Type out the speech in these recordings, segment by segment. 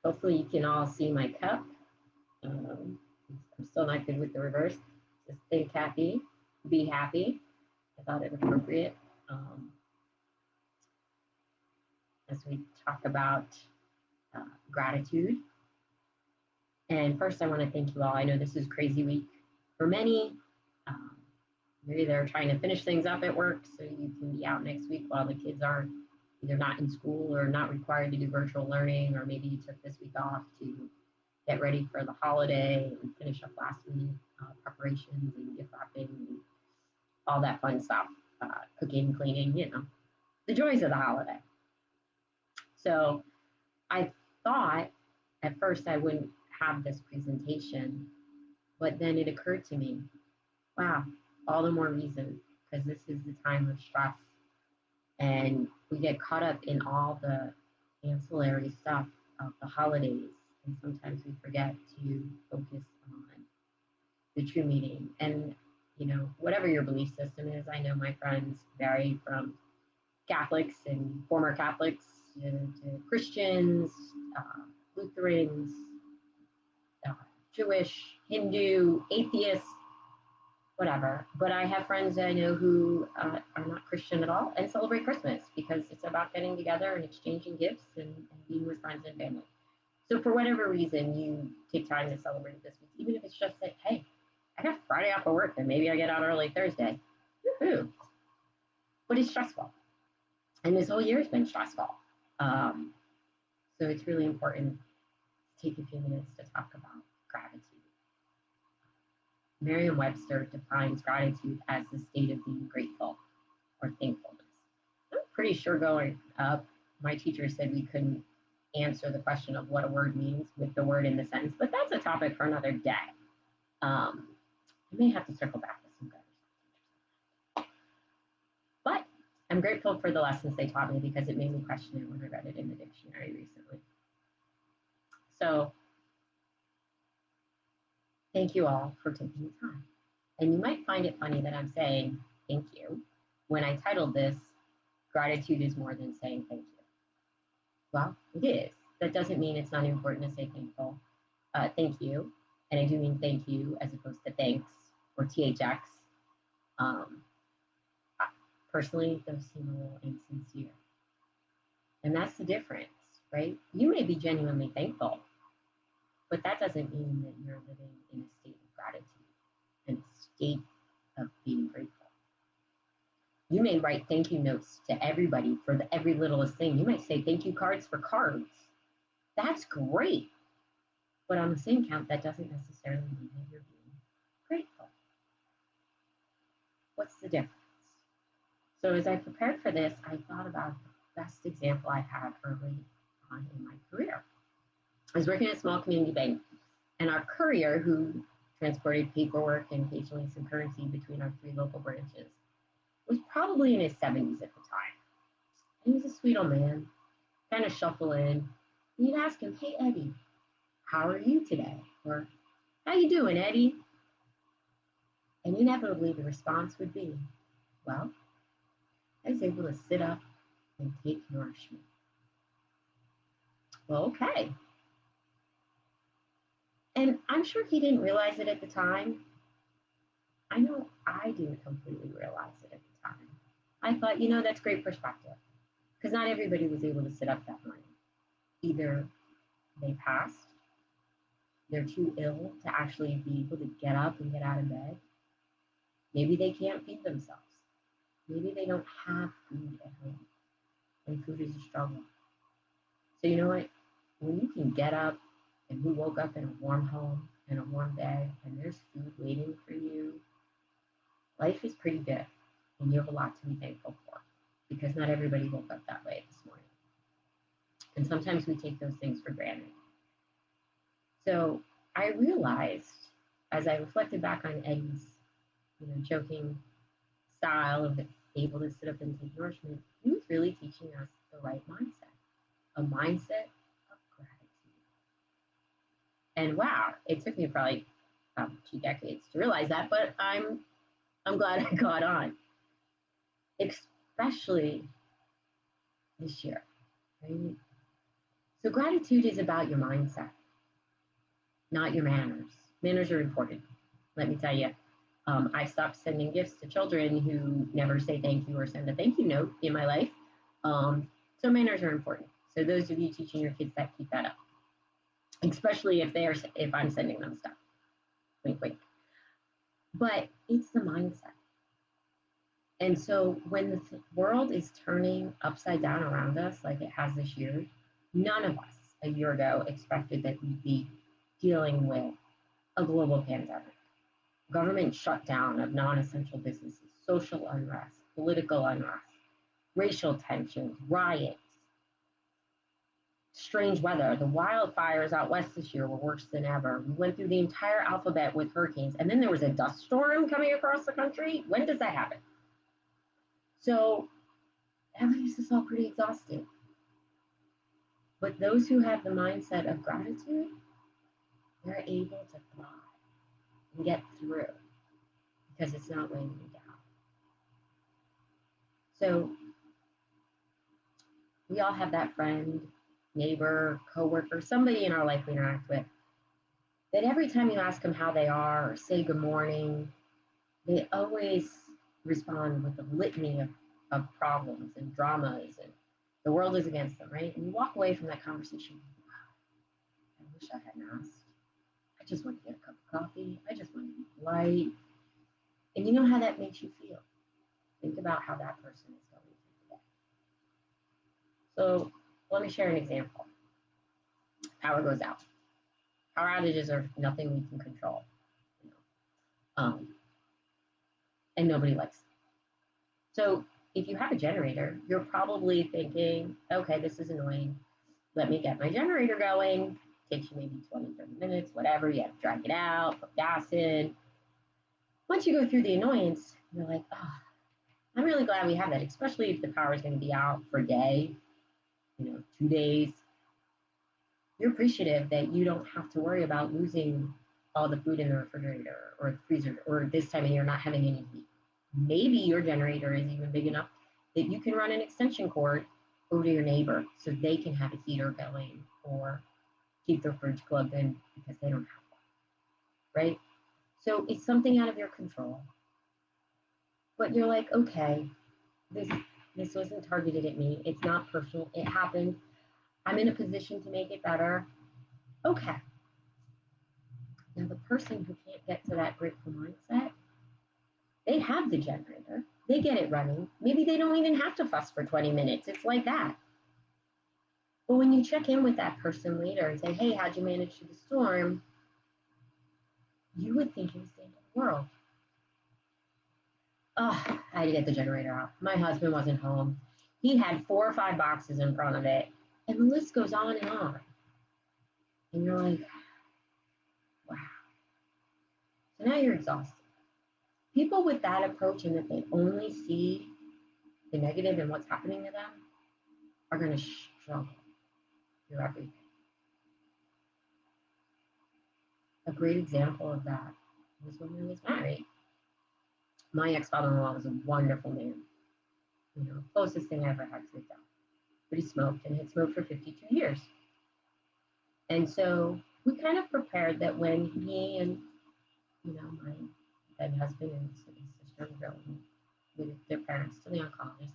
Hopefully you can all see my cup. I'm still not good with the reverse. Just think happy, be happy. I thought it appropriate as we talk about gratitude. And first, I want to thank you all. I know this is a crazy week for many. Um, Maybe they're trying to finish things up at work so you can be out next week while the kids are either not in school or not required to do virtual learning, or maybe you took this week off to get ready for the holiday and finish up last minute preparations and gift wrapping and all that fun stuff, cooking, cleaning, the joys of the holiday. So I thought at first I wouldn't have this presentation, but then it occurred to me, wow, all the more reason, because this is the time of stress and we get caught up in all the ancillary stuff of the holidays. And sometimes we forget to focus on the true meaning. And, whatever your belief system is, I know my friends vary from Catholics and former Catholics to Christians, Lutherans, Jewish, Hindu, atheists, whatever. But I have friends that I know who are not Christian at all and celebrate Christmas because it's about getting together and exchanging gifts and being with friends and family. So for whatever reason, you take time to celebrate this week, even if it's just like, hey, I got Friday off of work and maybe I get out early Thursday. Woohoo! But it's stressful. And this whole year has been stressful. So it's really important to take a few minutes to talk about gratitude. Merriam-Webster defines gratitude as the state of being grateful or thankfulness. I'm pretty sure growing up, my teacher said we couldn't answer the question of what a word means with the word in the sentence, but that's a topic for another day. I may have to circle back with some guys. But I'm grateful for the lessons they taught me because it made me question it when I read it in the dictionary recently. So thank you all for taking the time. And you might find it funny that I'm saying thank you when I titled this, Gratitude is More Than Saying Thank You. Well, it is. That doesn't mean it's not important to say thank you. And I do mean thank you as opposed to thanks or THX. Personally, those seem a little insincere. And that's the difference, right? You may be genuinely thankful, but that doesn't mean that you're living in a state of gratitude, in a state of being grateful. You may write thank you notes to everybody for every littlest thing. You might say thank you cards for cards. That's great. But on the same count, that doesn't necessarily mean that you're being grateful. What's the difference? So as I prepared for this, I thought about the best example I had early on in my career. I was working at a small community bank, and our courier, who transported paperwork and occasionally some currency between our 3 local branches, was probably in his 70s at the time. He was a sweet old man, kind of shuffle in, and you'd ask him, hey, Eddie, how are you today? Or, how you doing, Eddie? And inevitably the response would be, well, I was able to sit up and take nourishment. Well, okay. And I'm sure he didn't realize it at the time. I know I didn't completely realize it at the time. I thought, that's great perspective. Because not everybody was able to sit up that morning. Either they passed, they're too ill to actually be able to get up and get out of bed. Maybe they can't feed themselves. Maybe they don't have food at home. And food is a struggle. So you know what? When you can get up and who woke up in a warm home and a warm bed and there's food waiting for you, life is pretty good. And you have a lot to be thankful for because not everybody woke up that way this morning. And sometimes we take those things for granted. So I realized as I reflected back on Eddie's, joking style of able to sit up and take nourishment, he was really teaching us the right mindset, a mindset of gratitude. And wow, it took me probably 2 decades to realize that, but I'm glad I got on, especially this year, right? So gratitude is about your mindset, not your manners. Manners are important. Let me tell you, I stopped sending gifts to children who never say thank you or send a thank you note in my life. So manners are important. So those of you teaching your kids that, keep that up, especially if I'm sending them stuff. Wink, wink. But it's the mindset. And so when the world is turning upside down around us, like it has this year, none of us a year ago expected that we'd be dealing with a global pandemic, government shutdown of non-essential businesses, social unrest, political unrest, racial tensions, riots, strange weather. The wildfires out west this year were worse than ever. We went through the entire alphabet with hurricanes, and then there was a dust storm coming across the country. When does that happen? So that leaves us all pretty exhausted. But those who have the mindset of gratitude, they're able to thrive and get through because it's not weighing you down. So we all have that friend, neighbor, coworker, somebody in our life we interact with, that every time you ask them how they are or say good morning, they always respond with a litany of problems and dramas, and the world is against them, right? And you walk away from that conversation, wow, I wish I hadn't asked. I just want to get a cup of coffee. I just want to be polite. And you know how that makes you feel. Think about how that person is going through today. So let me share an example. Power goes out. Power outages are nothing we can control, you know, and nobody likes it. So if you have a generator, you're probably thinking, okay, this is annoying. Let me get my generator going. Takes you maybe 20, 30 minutes, whatever. You have to drag it out, put gas in. Once you go through the annoyance, you're like, oh, I'm really glad we have that, especially if the power is going to be out for a day, 2 days. You're appreciative that you don't have to worry about losing all the food in the refrigerator or the freezer, or this time of year not having any heat. Maybe your generator is even big enough that you can run an extension cord over to your neighbor so they can have a heater going or keep their fridge plugged in because they don't have one, right? So it's something out of your control. But you're like, okay, this wasn't targeted at me. It's not personal. It happened. I'm in a position to make it better. Okay. Now the person who can't get to that grateful mindset, they have the generator. They get it running. Maybe they don't even have to fuss for 20 minutes. It's like that. But when you check in with that person later and say, hey, how'd you manage through the storm? You would think it was the end of the world. Oh, I had to get the generator out. My husband wasn't home. He had 4 or 5 boxes in front of it. And the list goes on and on. And you're like, wow. So now you're exhausted. People with that approach and that they only see the negative and what's happening to them are going to struggle through everything. A great example of that was when I was married. My ex-father-in-law was a wonderful man, closest thing I ever had to a death. But he smoked and had smoked for 52 years. And so we kind of prepared that when he and, my then husband and his sister were going with their parents to the oncologist,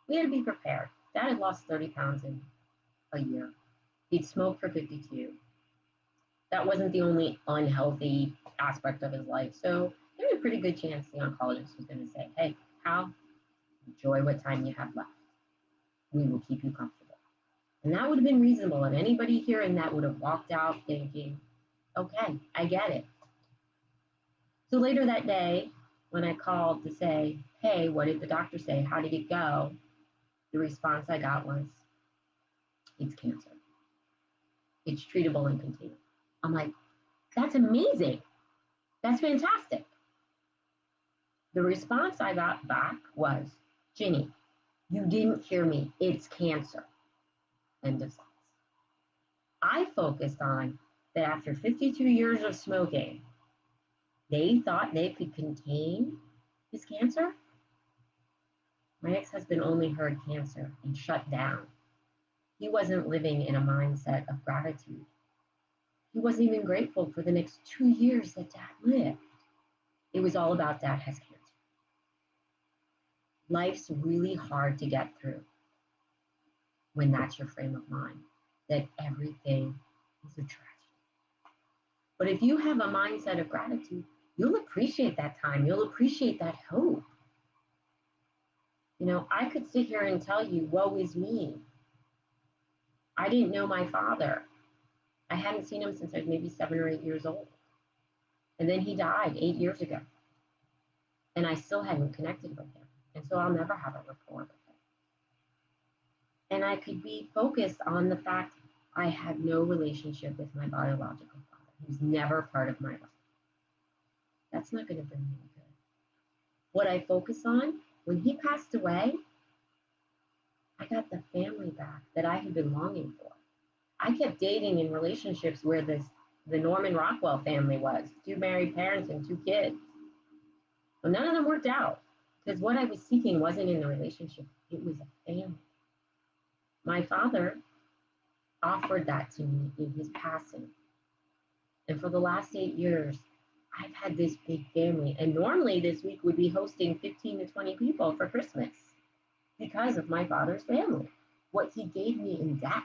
we had to be prepared. Dad had lost 30 pounds in a year. He'd smoked for 52. That wasn't the only unhealthy aspect of his life. So there was a pretty good chance the oncologist was going to say, hey, Hal, enjoy what time you have left. We will keep you comfortable. And that would have been reasonable. And anybody hearing that would have walked out thinking, okay, I get it. So later that day, when I called to say, hey, what did the doctor say? How did it go? The response I got was, it's cancer. It's treatable and contained. I'm like, that's amazing. That's fantastic. The response I got back was, Ginny, you didn't hear me. It's cancer. End of sentence. I focused on that after 52 years of smoking, they thought they could contain his cancer. My ex-husband only heard cancer and shut down. He wasn't living in a mindset of gratitude. He wasn't even grateful for the next 2 years that dad lived. It was all about dad has cancer. Life's really hard to get through when that's your frame of mind, that everything is a tragedy. But if you have a mindset of gratitude, you'll appreciate that time. You'll appreciate that hope. You know, I could sit here and tell you, woe is me. I didn't know my father. I hadn't seen him since I was maybe 7 or 8 years old. And then he died 8 years ago. And I still hadn't connected with him. And so I'll never have a rapport with him. And I could be focused on the fact I had no relationship with my biological father. He was never part of my life. That's not going to bring me good. What I focus on, when he passed away, I got the family back that I had been longing for. I kept dating in relationships where the Norman Rockwell family was, 2 married parents and 2 kids. Well, none of them worked out because what I was seeking wasn't in the relationship, it was a family. My father offered that to me in his passing. And for the last 8 years, I've had this big family. And normally this week would be hosting 15 to 20 people for Christmas because of my father's family, what he gave me in death.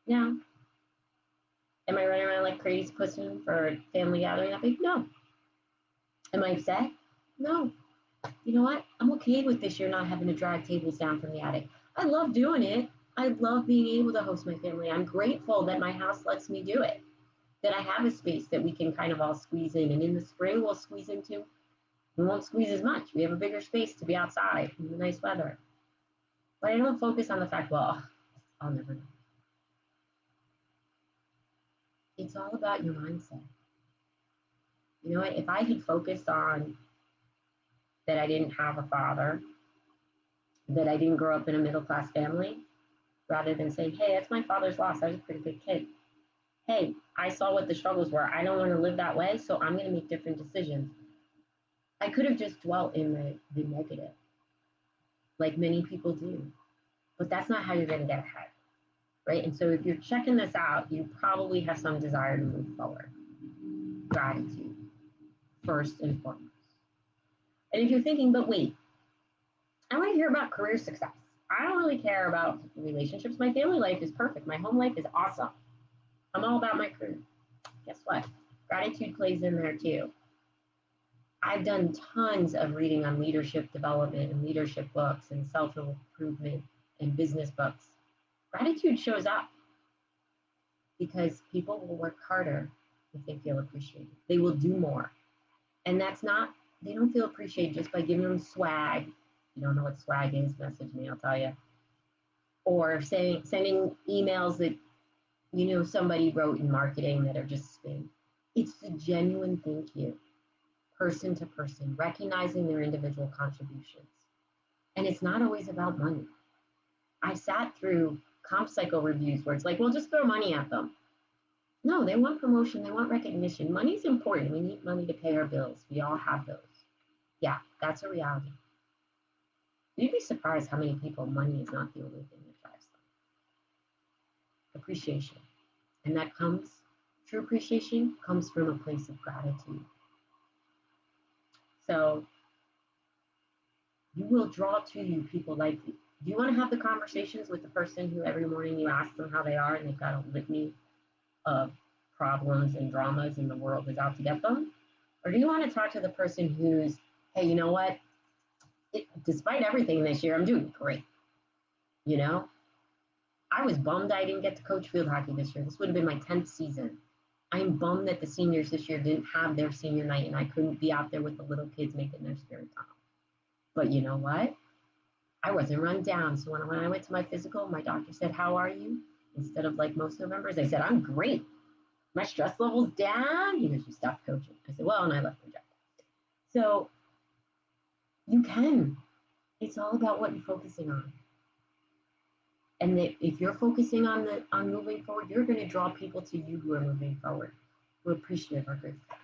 Now, am I running around like crazy pushing for a family gathering that big? No. Am I upset? No. You know what? I'm okay with this year not having to drag tables down from the attic. I love doing it. I love being able to host my family. I'm grateful that my house lets me do it, that I have a space that we can kind of all squeeze in. And in the spring, we'll squeeze into. We won't squeeze as much. We have a bigger space to be outside in the nice weather. But I don't focus on the fact, well, I'll never know. It's all about your mindset. You know what? If I had focused on that I didn't have a father, that I didn't grow up in a middle-class family, rather than saying, hey, that's my father's loss. I was a pretty good kid. Hey, I saw what the struggles were. I don't want to live that way, so I'm going to make different decisions. I could have just dwelt in the negative, like many people do. But that's not how you're going to get ahead, right? And so if you're checking this out, you probably have some desire to move forward. Gratitude, first and foremost. And if you're thinking, but wait, I want to hear about career success. I don't really care about relationships. My family life is perfect. My home life is awesome. I'm all about my career. Guess what? Gratitude plays in there too. I've done tons of reading on leadership development and leadership books and self-improvement and business books. Gratitude shows up because people will work harder if they feel appreciated. They will do more. And that's not, they don't feel appreciated just by giving them swag. You don't know what swag is, message me, I'll tell you. Or sending emails that, you know, somebody wrote in marketing that are just spam. It's the genuine thank you, person to person, recognizing their individual contributions. And it's not always about money. I sat through comp cycle reviews where it's like, well, just throw money at them. No, they want promotion. They want recognition. Money's important. We need money to pay our bills. We all have those. Yeah, that's a reality. You'd be surprised how many people money is not the only thing that drives them. Appreciation. And that comes, true appreciation comes from a place of gratitude. So you will draw to you people like you. Do you want to have the conversations with the person who every morning you ask them how they are and they've got a litany of problems and dramas and the world is out to get them? Or do you want to talk to the person who's, hey, you know what? Despite everything this year, I'm doing great. You know, I was bummed I didn't get to coach field hockey this year. This would have been my 10th season. I'm bummed that the seniors this year didn't have their senior night and I couldn't be out there with the little kids making their spirit on. But you know what? I wasn't run down. So when I went to my physical, my doctor said, how are you? Instead of like most Novembers, I said, I'm great. My stress level's down. He goes, you stopped coaching. I said, well, and I left my job. So you can. It's all about what you're focusing on. And that if you're focusing on moving forward, you're going to draw people to you who are moving forward, who are appreciative or grateful.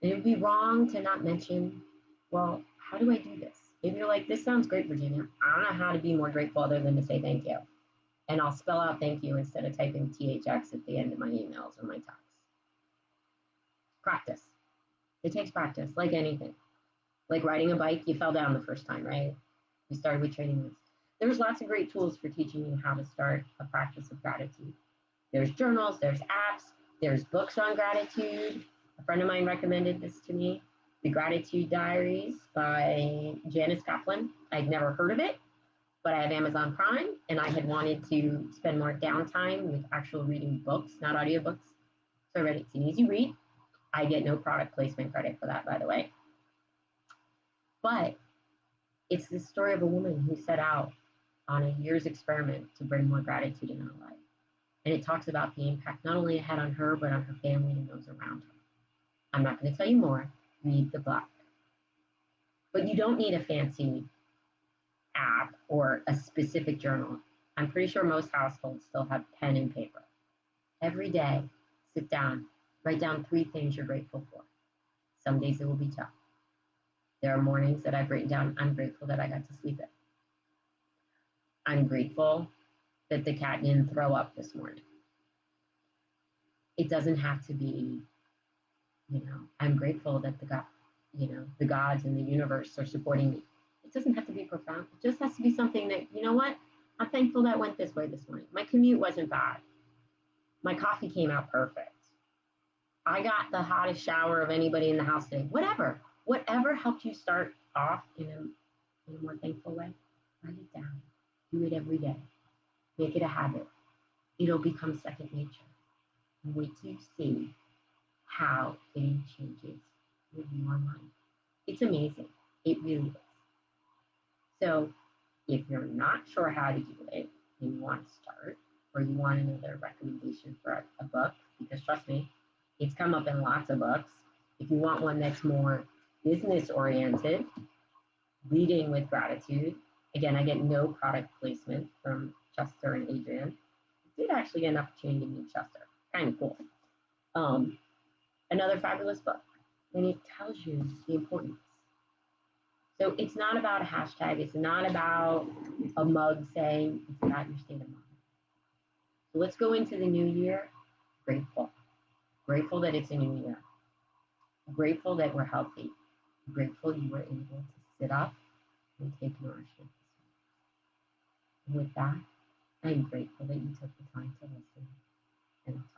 And it would be wrong to not mention, well, how do I do this? If you're like, this sounds great, Virginia, I don't know how to be more grateful other than to say thank you. And I'll spell out thank you instead of typing THX at the end of my emails or my texts. Practice. It takes practice, like anything. Like riding a bike, you fell down the first time, right? You started with training wheels. There's lots of great tools for teaching you how to start a practice of gratitude. There's journals, there's apps, there's books on gratitude. A friend of mine recommended this to me, The Gratitude Diaries by Janice Kaplan. I'd never heard of it, but I have Amazon Prime, and I had wanted to spend more downtime with actual reading books, not audiobooks. So I read it. It's an easy read. I get no product placement credit for that, by the way. But it's the story of a woman who set out on a year's experiment to bring more gratitude in her life. And it talks about the impact not only it had on her, but on her family and those around her. I'm not going to tell you more. Read the book. But you don't need a fancy app or a specific journal. I'm pretty sure most households still have pen and paper. Every day, sit down, write down 3 things you're grateful for. Some days it will be tough. There are mornings that I've written down, I'm grateful that I got to sleep in. I'm grateful that the cat didn't throw up this morning. It doesn't have to be, I'm grateful that the gods in the universe are supporting me. It doesn't have to be profound. It just has to be something that, you know what? I'm thankful that went this way this morning. My commute wasn't bad. My coffee came out perfect. I got the hottest shower of anybody in the house today. Whatever helped you start off in a more thankful way, write it down. Do it every day. Make it a habit. It'll become second nature. And wait till you see how it changes with your mind. It's amazing. It really is. So if you're not sure how to do it and you want to start, or you want another recommendation for a book, because trust me, it's come up in lots of books. If you want one that's more business oriented, Leading with Gratitude. Again, I get no product placement from Chester and Adrienne. I did actually get an opportunity to meet Chester. Kind of cool. Another fabulous book. And it tells you the importance. So it's not about a hashtag. It's not about a mug saying, it's about your state of mind. So let's go into the new year grateful. Grateful that it's a new year. Grateful that we're healthy. Grateful you were able to sit up and take nourishment. And with that, I'm grateful that you took the time to listen. And I'll talk